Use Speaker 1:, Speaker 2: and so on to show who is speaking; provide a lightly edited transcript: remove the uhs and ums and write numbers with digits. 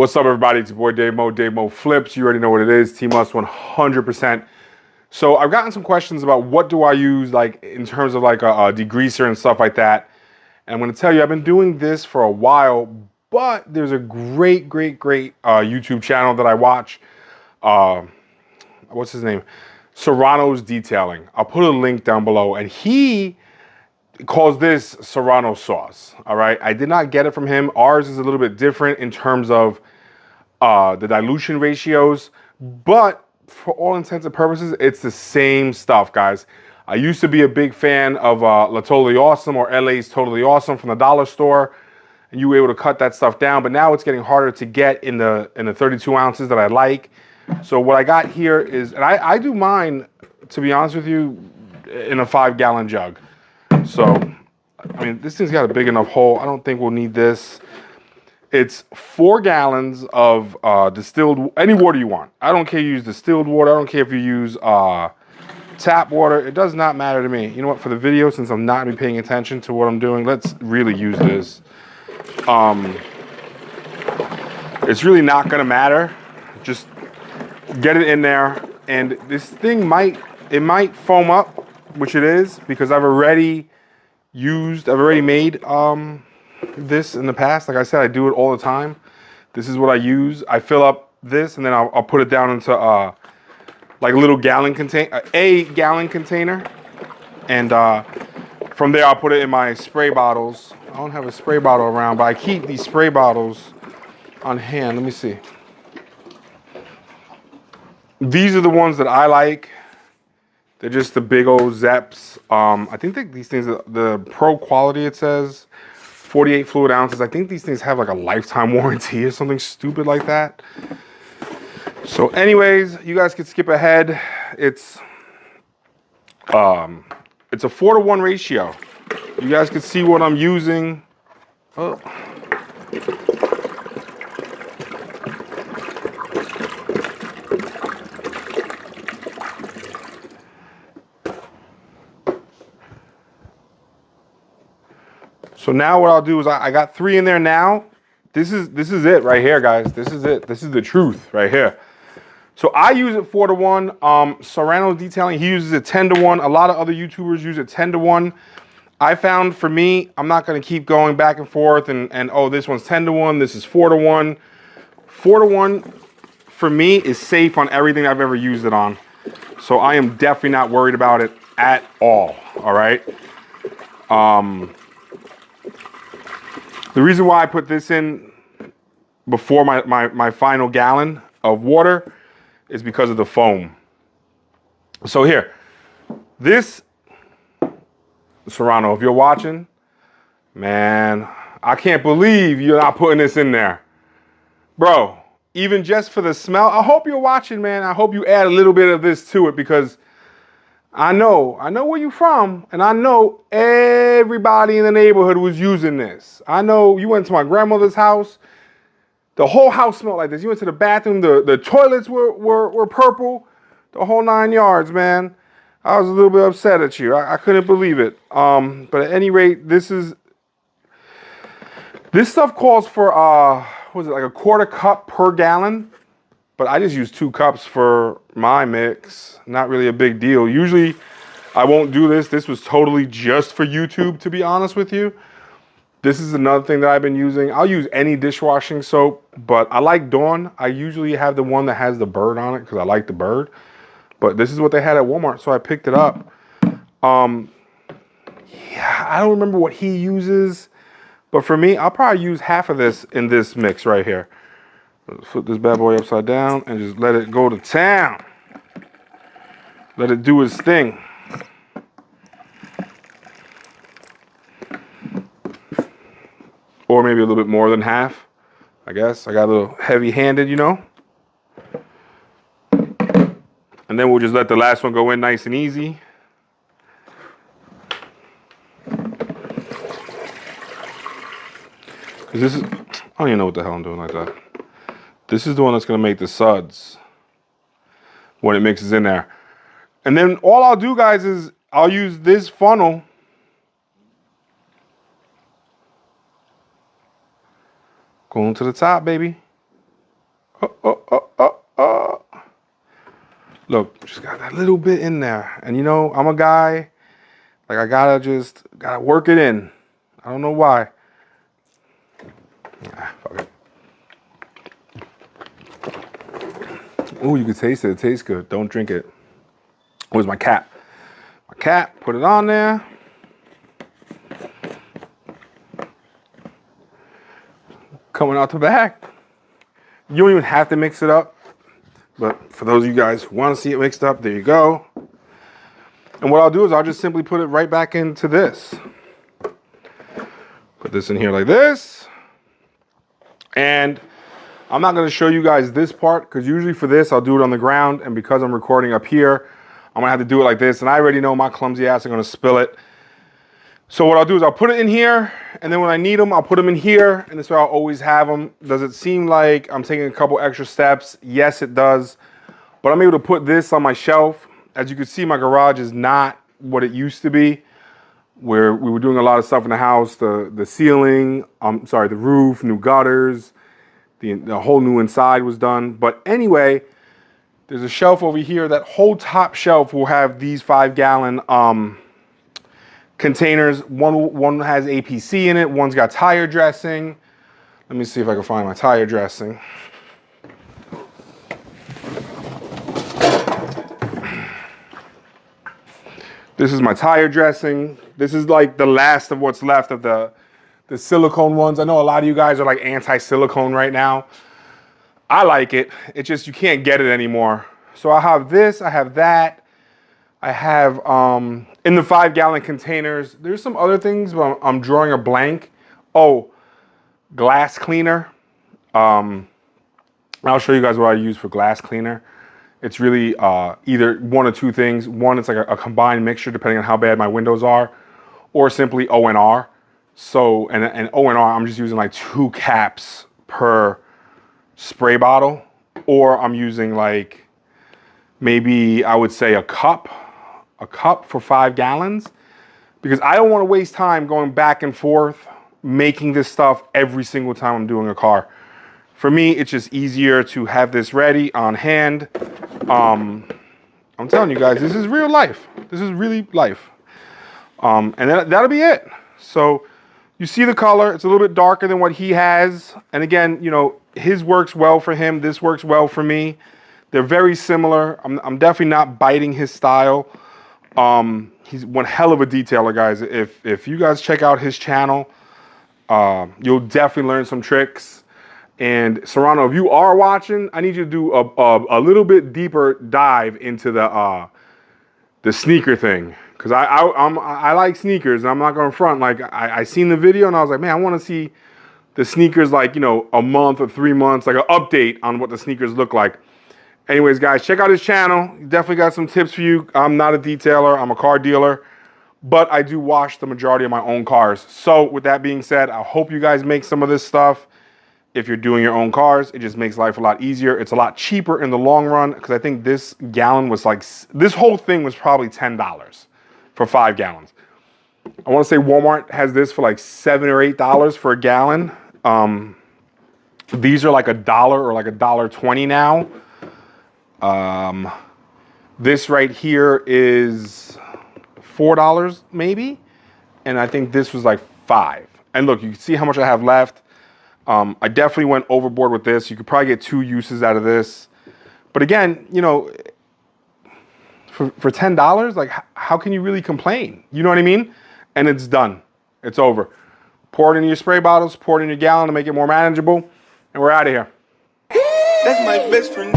Speaker 1: What's up, everybody? It's your boy Dave Mo Flips. You already know what it is. Team Us 100%. So I've gotten some questions about what do I use, like in terms of like a degreaser and stuff like that. And I'm going to tell you, I've been doing this for a while, but there's a great YouTube channel that I watch. What's his name? Serranos Detailing. I'll put a link down below, and he calls this serrano sauce. All right, I did not get it from him. Ours is a little bit different in terms of the dilution ratios, but for all intents and purposes, it's the same stuff, guys. I used to be a big fan of La Totally Awesome, or LA's Totally Awesome from the dollar store, and you were able to cut that stuff down. But now it's getting harder to get in the 32 ounces that I like. So what I got here is, and I do mine, to be honest with you, in a 5-gallon jug. So, I mean, this thing's got a big enough hole. I don't think we'll need this. It's 4 gallons of distilled, any water you want. I don't care if you use distilled water. I don't care if you use tap water. It does not matter to me. You know what? For the video, since I'm not going to be paying attention to what I'm doing, let's really use this. It's really not going to matter. Just get it in there. And this thing might foam up, which it is, because I've already made this in the past. Like I said, I do it all the time. This is what I use. I fill up this, and then I'll put it down into like a little gallon container, a gallon container, and from there I'll put it in my spray bottles. I don't have a spray bottle around, but I keep these spray bottles on hand. Let me see. These are the ones that I like. They're just the big old Zeps. I think these things, the Pro Quality, it says 48 fluid ounces. I think these things have like a lifetime warranty or something stupid like that. So anyways, you guys can skip ahead. It's a 4-to-1 ratio. You guys can see what I'm using. Oh. So now what I'll do is I got 3 in there now. This is it right here, guys. This is it. This is the truth right here. So I use it 4-to-1. Serrano Detailing, he uses it 10-to-1. A lot of other YouTubers use it 10-to-1. I found, for me, I'm not going to keep going back and forth and oh, this one's 10-to-1, this is 4-to-1. 4-to-1 for me is safe on everything I've ever used it on. So I am definitely not worried about it at all. All right. The reason why I put this in before my final gallon of water is because of the foam. So here, this Serrano, if you're watching, man, I can't believe you're not putting this in there. Bro, even just for the smell, I hope you're watching, man. I hope you add a little bit of this to it, because I know where you're from, and I know everybody in the neighborhood was using this. I know you went to my grandmother's house. The whole house smelled like this. You went to the bathroom, the toilets were purple, the whole 9 yards, man. I was a little bit upset at you. I couldn't believe it. But at any rate, this stuff calls for, what is it, like a 1/4 cup per gallon? But I just use 2 cups for my mix. Not really a big deal. Usually I won't do this. This was totally just for YouTube, to be honest with you. This is another thing that I've been using. I'll use any dishwashing soap, but I like Dawn. I usually have the one that has the bird on it because I like the bird. But this is what they had at Walmart, so I picked it up. Yeah, I don't remember what he uses, but for me, I'll probably use half of this in this mix right here. Flip this bad boy upside down and just let it go to town. Let it do its thing. Or maybe a little bit more than half, I guess. I got a little heavy-handed, you know. And then we'll just let the last one go in nice and easy. This is, I don't even know what the hell I'm doing like that. This is the one that's going to make the suds when it mixes in there. And then all I'll do, guys, is I'll use this funnel going to the top, baby. Look, just got that little bit in there. And you know, I'm a guy, like I gotta work it in. I don't know why. Fuck it. Ooh, you can taste it. It tastes good. Don't drink it. Where's my cap? My cap, put it on there. Coming out the back. You don't even have to mix it up. But for those of you guys who want to see it mixed up, there you go. And what I'll do is I'll just simply put it right back into this. Put this in here like this. And I'm not going to show you guys this part because usually for this I'll do it on the ground. And because I'm recording up here, I'm going to have to do it like this. And I already know my clumsy ass are going to spill it. So what I'll do is I'll put it in here, and then when I need them, I'll put them in here, and this way I'll always have them. Does it seem like I'm taking a couple extra steps? Yes, it does. But I'm able to put this on my shelf. As you can see, my garage is not what it used to be, where we were doing a lot of stuff in the house. The ceiling, the roof, new gutters, the whole new inside was done. But anyway, there's a shelf over here. That whole top shelf will have these 5-gallon containers. One has APC in it. One's got tire dressing. Let me see if I can find my tire dressing. This is my tire dressing. This is like the last of what's left of the silicone ones. I know a lot of you guys are like anti-silicone right now. I like it. It's just you can't get it anymore. So I have this, I have that. I have, in the 5-gallon containers, there's some other things, but I'm drawing a blank. Oh, glass cleaner. I'll show you guys what I use for glass cleaner. It's really either one or two things. One, it's like a combined mixture depending on how bad my windows are, or simply ONR. So, and ONR, I'm just using like 2 caps per spray bottle, or I'm using like maybe I would say a cup for 5 gallons, because I don't want to waste time going back and forth making this stuff every single time I'm doing a car. For me, it's just easier to have this ready on hand. I'm telling you guys, this is real life. This is really life. And that'll be it. So you see the color, it's a little bit darker than what he has. And again, you know, his works well for him. This works well for me. They're very similar. I'm definitely not biting his style. He's one hell of a detailer, guys. If you guys check out his channel, you'll definitely learn some tricks. And Serrano, if you are watching, I need you to do a little bit deeper dive into the sneaker thing, because I like sneakers, and I'm not going to front. Like I seen the video and I was like, man, I want to see the sneakers, like, you know, a month or 3 months, like an update on what the sneakers look like. Anyways, guys, check out his channel. He definitely got some tips for you. I'm not a detailer. I'm a car dealer, but I do wash the majority of my own cars. So with that being said, I hope you guys make some of this stuff. If you're doing your own cars, it just makes life a lot easier. It's a lot cheaper in the long run, because I think this gallon was like, this whole thing was probably $10 for 5 gallons. I want to say Walmart has this for like $7 or $8 for a gallon. These are like $1 or like $1.20 now. This right here is $4 maybe, and I think this was like $5. And look, you can see how much I have left. I definitely went overboard with this. You could probably get 2 uses out of this, but again, you know, for $10, like how can you really complain? You know what I mean? And it's done. It's over. Pour it in your spray bottles, pour it in your gallon to make it more manageable, and we're out of here.
Speaker 2: That's my best friend.